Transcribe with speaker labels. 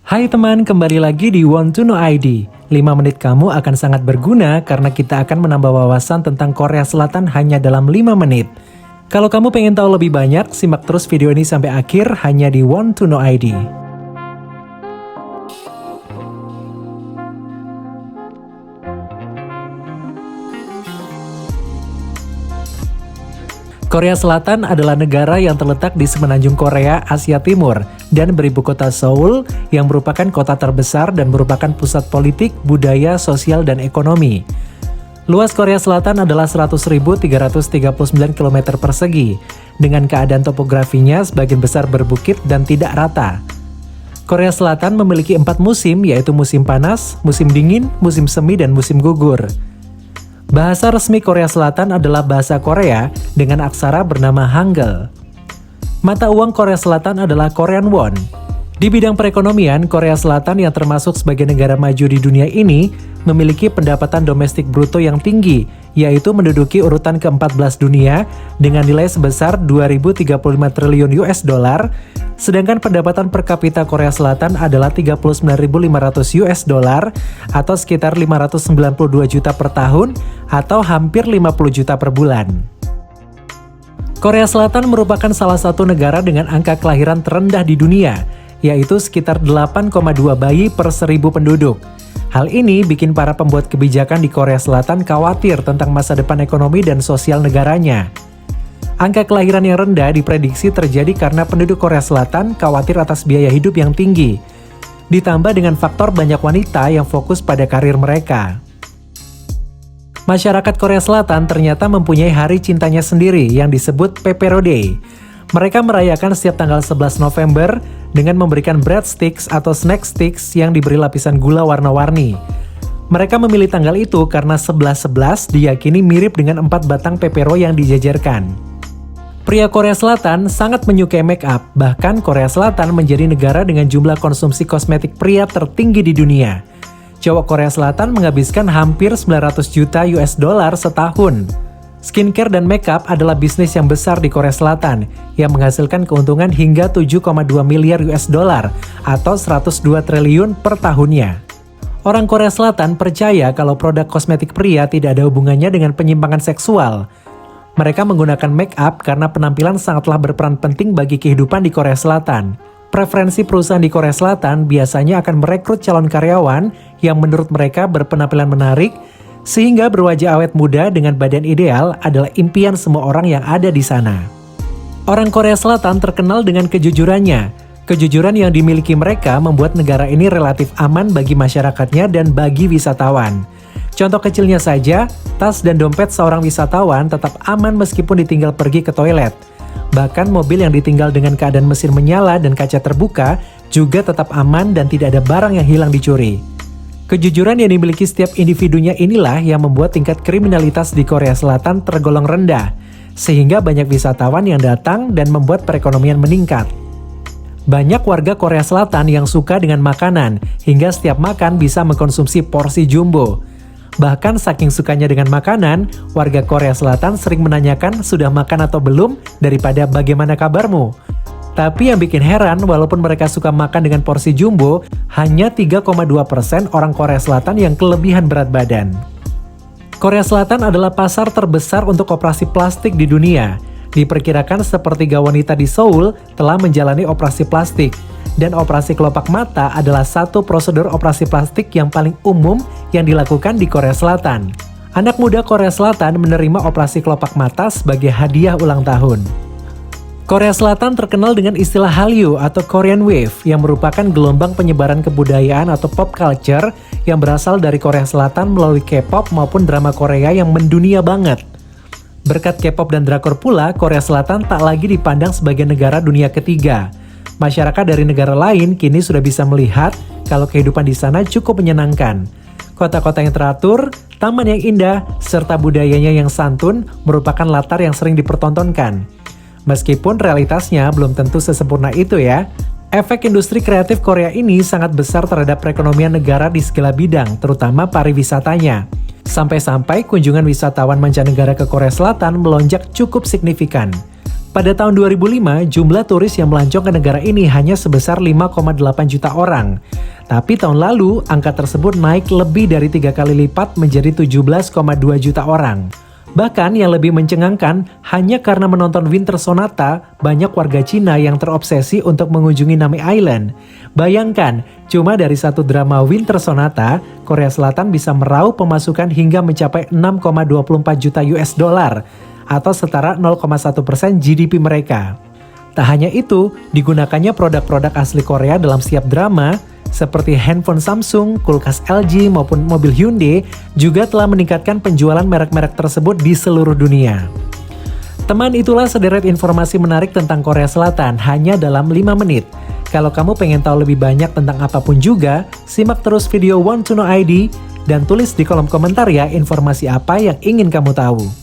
Speaker 1: Hai teman, kembali lagi di Want to Know ID. 5 menit kamu akan sangat berguna karena kita akan menambah wawasan tentang Korea Selatan hanya dalam 5 menit. Kalau kamu pengen tahu lebih banyak, simak terus video ini sampai akhir hanya di Want to Know ID. Korea Selatan adalah negara yang terletak di semenanjung Korea, Asia Timur, dan beribu kota Seoul yang merupakan kota terbesar dan merupakan pusat politik, budaya, sosial, dan ekonomi. Luas Korea Selatan adalah 100.339 km persegi, dengan keadaan topografinya sebagian besar berbukit dan tidak rata. Korea Selatan memiliki 4 musim, yaitu musim panas, musim dingin, musim semi, dan musim gugur. Bahasa resmi Korea Selatan adalah bahasa Korea dengan aksara bernama Hangul. Mata uang Korea Selatan adalah Korean Won. Di bidang perekonomian, Korea Selatan yang termasuk sebagai negara maju di dunia ini memiliki pendapatan domestik bruto yang tinggi, yaitu menduduki urutan ke-14 dunia dengan nilai sebesar 2.035 triliun US dollar, sedangkan pendapatan per kapita Korea Selatan adalah 39.500 US dollar atau sekitar 592 juta per tahun atau hampir 50 juta per bulan. Korea Selatan merupakan salah satu negara dengan angka kelahiran terendah di dunia, yaitu sekitar 8,2 bayi per 1.000 penduduk. Hal ini bikin para pembuat kebijakan di Korea Selatan khawatir tentang masa depan ekonomi dan sosial negaranya. Angka kelahiran yang rendah diprediksi terjadi karena penduduk Korea Selatan khawatir atas biaya hidup yang tinggi, ditambah dengan faktor banyak wanita yang fokus pada karir mereka. Masyarakat Korea Selatan ternyata mempunyai hari cintanya sendiri yang disebut Pepero Day. Mereka merayakan setiap tanggal 11 November dengan memberikan breadsticks atau snack sticks yang diberi lapisan gula warna-warni. Mereka memilih tanggal itu karena 11-11 diyakini mirip dengan 4 batang pepero yang dijajarkan. Pria Korea Selatan sangat menyukai make up, bahkan Korea Selatan menjadi negara dengan jumlah konsumsi kosmetik pria tertinggi di dunia. Cowok Korea Selatan menghabiskan hampir 900 juta US dollar setahun. Skincare dan makeup adalah bisnis yang besar di Korea Selatan yang menghasilkan keuntungan hingga 7,2 miliar US dollar atau 102 triliun per tahunnya. Orang Korea Selatan percaya kalau produk kosmetik pria tidak ada hubungannya dengan penyimpangan seksual. Mereka menggunakan makeup karena penampilan sangatlah berperan penting bagi kehidupan di Korea Selatan. Preferensi perusahaan di Korea Selatan biasanya akan merekrut calon karyawan yang menurut mereka berpenampilan menarik, sehingga berwajah awet muda dengan badan ideal adalah impian semua orang yang ada di sana. Orang Korea Selatan terkenal dengan kejujurannya. Kejujuran yang dimiliki mereka membuat negara ini relatif aman bagi masyarakatnya dan bagi wisatawan. Contoh kecilnya saja, tas dan dompet seorang wisatawan tetap aman meskipun ditinggal pergi ke toilet. Bahkan mobil yang ditinggal dengan keadaan mesin menyala dan kaca terbuka juga tetap aman dan tidak ada barang yang hilang dicuri. Kejujuran yang dimiliki setiap individunya inilah yang membuat tingkat kriminalitas di Korea Selatan tergolong rendah, sehingga banyak wisatawan yang datang dan membuat perekonomian meningkat. Banyak warga Korea Selatan yang suka dengan makanan, hingga setiap makan bisa mengkonsumsi porsi jumbo. Bahkan saking sukanya dengan makanan, warga Korea Selatan sering menanyakan sudah makan atau belum daripada bagaimana kabarmu. Tapi yang bikin heran, walaupun mereka suka makan dengan porsi jumbo, hanya 3,2% orang Korea Selatan yang kelebihan berat badan. Korea Selatan adalah pasar terbesar untuk operasi plastik di dunia. Diperkirakan sepertiga wanita di Seoul telah menjalani operasi plastik, dan operasi kelopak mata adalah satu prosedur operasi plastik yang paling umum yang dilakukan di Korea Selatan. Anak muda Korea Selatan menerima operasi kelopak mata sebagai hadiah ulang tahun. Korea Selatan terkenal dengan istilah Hallyu atau Korean Wave yang merupakan gelombang penyebaran kebudayaan atau pop culture yang berasal dari Korea Selatan melalui K-pop maupun drama Korea yang mendunia banget. Berkat K-pop dan drakor pula, Korea Selatan tak lagi dipandang sebagai negara dunia ketiga. Masyarakat dari negara lain kini sudah bisa melihat kalau kehidupan di sana cukup menyenangkan. Kota-kota yang teratur, taman yang indah, serta budayanya yang santun merupakan latar yang sering dipertontonkan. Meskipun realitasnya belum tentu sesempurna itu ya. Efek industri kreatif Korea ini sangat besar terhadap perekonomian negara di segala bidang, terutama pariwisatanya. Sampai-sampai kunjungan wisatawan mancanegara ke Korea Selatan melonjak cukup signifikan. Pada tahun 2005, jumlah turis yang melancong ke negara ini hanya sebesar 5,8 juta orang. Tapi tahun lalu, angka tersebut naik lebih dari 3 kali lipat menjadi 17,2 juta orang. Bahkan yang lebih mencengangkan, hanya karena menonton Winter Sonata, banyak warga Cina yang terobsesi untuk mengunjungi Nami Island. Bayangkan, cuma dari satu drama Winter Sonata, Korea Selatan bisa meraup pemasukan hingga mencapai 6,24 juta US dollar, atau setara 0,1% GDP mereka. Tak hanya itu, digunakannya produk-produk asli Korea dalam setiap drama, seperti handphone Samsung, kulkas LG, maupun mobil Hyundai, juga telah meningkatkan penjualan merek-merek tersebut di seluruh dunia. Teman, itulah sederet informasi menarik tentang Korea Selatan hanya dalam 5 menit. Kalau kamu pengen tahu lebih banyak tentang apapun juga, simak terus video Want to Know ID dan tulis di kolom komentar ya informasi apa yang ingin kamu tahu.